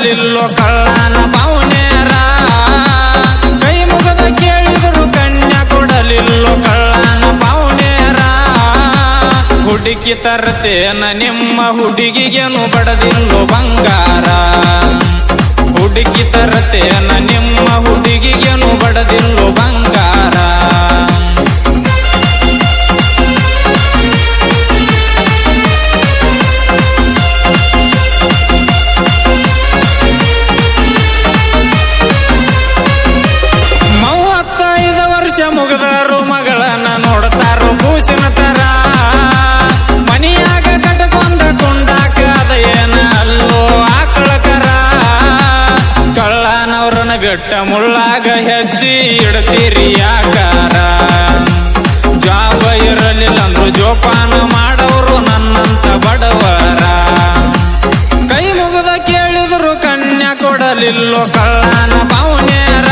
ಕೊಡಲಿಲ್ಲೋ ಕಳ್ಳನ ಪೌನೇರ ಕೈ ಮುಗದ ಕೇಳಿದರು ಕನ್ಯಾ ಕೊಡಲಿಲ್ಲೋ ಕಳ್ಳನ ಪೌನೇರ ಹುಡುಕಿ ತರ್ತೇನ ನಿಮ್ಮ ಹುಡುಗಿಗೆನು ಬಡದಿಲ್ಲೋ ಬಂಗಾರ ಹುಡುಕಿ ತರ್ತೇನ ನಿಮ್ಮ ಹುಡುಗಿಗೆನು ಬಡದಿಲ್ಲೋ ಬಂಗಾರ ಮುಗದಾರು ಮಗಳನ್ನ ನೋಡ್ತಾರೋ ಕೂಸಿನ ತರ ಮನಿಯಾಗ ಕಟ್ಕೊಂಡ ಕೊಂಡಾಕ ಅದ ಏನ ಅಲ್ಲೋ ಆಕಳಕರ ಕಳ್ಳನವ್ರನ್ನ ಬೆಟ್ಟ ಮುಳ್ಳಾಗ ಹೆಜ್ಜಿ ಇಡ್ತೀರಿ ಯಾಕಾರ ಜಾಬ ಇರಲಿಲ್ಲ ಅಂದ್ರು ಜೋಪಾನ ಮಾಡೋರು ನನ್ನಂತ ಬಡವರ ಕೈ ಮುಗದ ಕೇಳಿದ್ರು ಕನ್ಯಾ ಕೊಡಲಿಲ್ಲೋ ಕಳ್ಳನ ಪೌನೇರ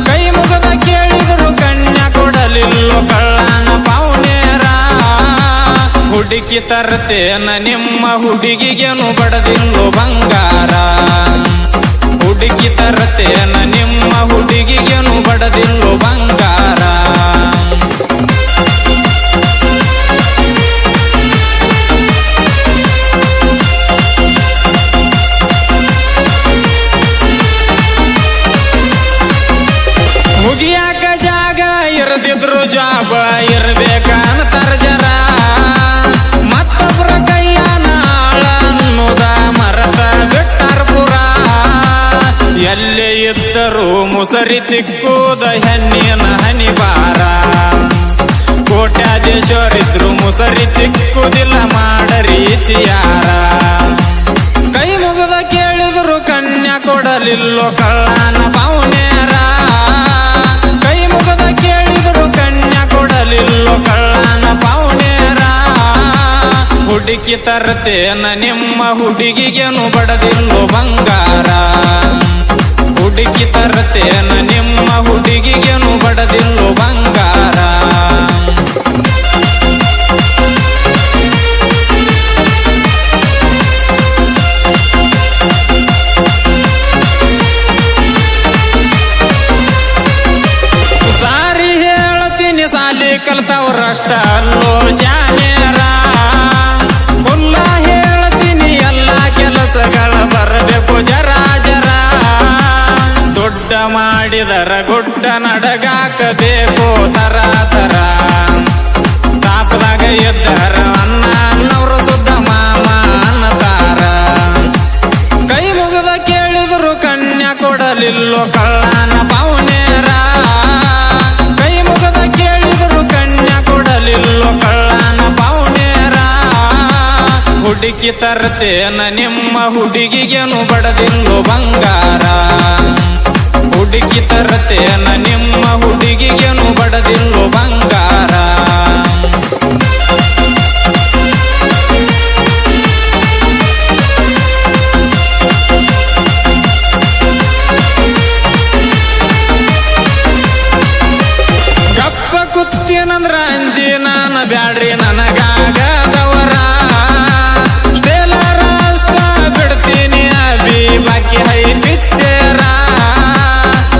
ಕೈ ಮುಗದ ಕೇಳಿದ್ರು ಕನ್ಯಾ ಕೊಡಲಿಲ್ಲೋ ಕಳ್ಳನ ಪೌನೇರ ಹುಡುಕಿ ತರ್ತೇನ ನಿಮ್ಮ ಹುಡುಗಿಗೆನು ಬಡದಿಲ್ಲೋ ಬಂಗಾರ ಹುಡುಕಿ ತರ್ತೇನ ನಿಮ್ಮ ಹುಡುಗಿಗೆನು ಬಡದಿಲ್ಲೋ ಬಂಗಾರ ಮುಗಿಯಾಕ ಜಾಗ ಇರದಿದ್ರು ಜಾಬ ಇರ್ಬೇಕಂತಾರ ಜರ ಮತ್ತೊಬ್ರ ಕೈಯಾನ ಆಳ ಅನ್ನೋದ ಮರತ ಬಿಟ್ಟಾರ ಪುರ ಎಲ್ಲೇ ಇದ್ದರು ಮುಸರಿ ತಿಕ್ಕುದ ಹೆಣ್ಣಿನ ಹನಿಬಾರ ಕೋಟ್ಯಾಧೀಶರಿದ್ರು ಮುಸರಿ ತಿಕ್ಕುದಿಲ್ಲ ಮಾಡರಿ ಚಿಯಾರ ಕೈ ಮುಗದ ಕೇಳಿದ್ರು ಕನ್ಯಾ ಕೊಡಲಿಲ್ಲೋ ಕಳ್ಳನ ಪೌನೇರ ಕೈ ಮುಗದ ಕೇಳಿದ್ರು ಕನ್ಯಾ ಕೊಡಲಿಲ್ಲೋ ಕಳ್ಳನ ಪೌನೇರ ಹುಡುಕಿ ತರ್ತೇನ ನಿಮ್ಮ ಹುಡುಗಿಗೆನು ಬಡದಿಲ್ಲೋ ಬಂಗಾರ ಹುಡುಕಿ ತರ್ತೇನ ನಿಮ್ಮ ಹುಡುಗಿಗೆನು ಬಡದಿಲ್ಲೋ ಬಂಗಾರ ಸಾರಿ ಹೇಳ್ತೀನಿ ಸಾಲಿ ಕಲ್ತವ್ರಷ್ಟ ಅಲ್ಲೋ ಶಾನ್ಯರ ಕುಲ್ಲ ಹೇಳ್ತೀನಿ ಎಲ್ಲ ಕೆಲಸಗಳ ಬರಬೇಕು ಜರ ಜರ ದೊಡ್ಡ ಮಾಡಿದರ ಗುಡ್ಡ ನಡಗಾಕಬೇಕು ತರ ತರ ತಾಪದಾಗ ಎದ್ದರ ಅನ್ನ ಅನ್ನವ್ರು ಸುದ್ದ ಮಾಮ ಅನ್ನತಾರ ಕೈ ಮುಗದ ಕೇಳಿದ್ರು ಕನ್ಯಾ ಕೊಡಲಿಲ್ಲೋ ಕಳ್ಳನ ಪೌನೇರ ಕೈ ಮುಗದ ಕೇಳಿದ್ರು ಕನ್ಯಾ ಕೊಡಲಿಲ್ಲೋ ಕಳ್ಳನ ಪೌನೇರ ಹುಡುಕಿ ತರ್ತೇನ ನಿಮ್ಮ ಹುಡುಗಿಗೆನು ಬಡದಿಲ್ಲೋ ಬಂಗಾರ ಹುಡುಕಿ ತರ್ತೇನ ನಿಮ್ಮ ಹುಡುಗಿಗೆನು ಬಡದಿಲ್ಲೋ ಬಂಗಾರ ಗಪ್ಪ ಕುತ್ತಿನಂದ್ರ ಅಂಜಿ ನಾನ ಬ್ಯಾಡ್ರಿ ನನಗಾಗದವರ ಸ್ಟೇಲರ ಅಷ್ಟ ಬಿಡ್ತೀನಿ ಅಬಿ ಬಾಕಿ ಹೈ ಪಿಚ್ಚರ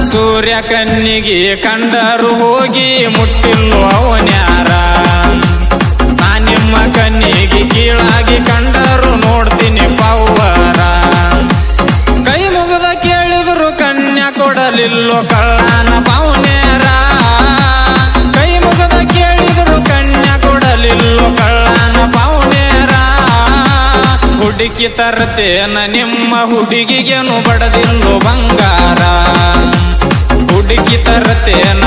ಸೂರ್ಯ ಕಣ್ಣಿಗೆ ಕಂಡರು ಹೋಗಿ ಮುಟ್ಟಿಲ್ಲೋ ಅವನ್ಯಾರ ನಾ ನಿಮ್ಮ ಕಣ್ಣಿಗೆ ಕೀಳಾಗಿ ಕಂಡರು ನೋಡ್ತೀನಿ ಪೌವರ ಕೈ ಮುಗದ ಕೇಳಿದ್ರು ಕನ್ಯಾ ಕೊಡಲಿಲ್ಲೋ ಕಳ್ಳನ ಪೌನೇರ ಕೈ ಮುಗದ ಕೇಳಿದ್ರು ಕನ್ಯಾ ಕೊಡಲಿಲ್ಲೋ ಕಳ್ಳನ ಪೌನೇರ ಹುಡುಕಿ ತರ್ತೇನ ನಿಮ್ಮ ಹುಡುಗಿಗೆನು ಬಡದಿಲ್ಲೋ ಬಂಗಾರ ಹುಡುಕಿ ತರ್ತೇನ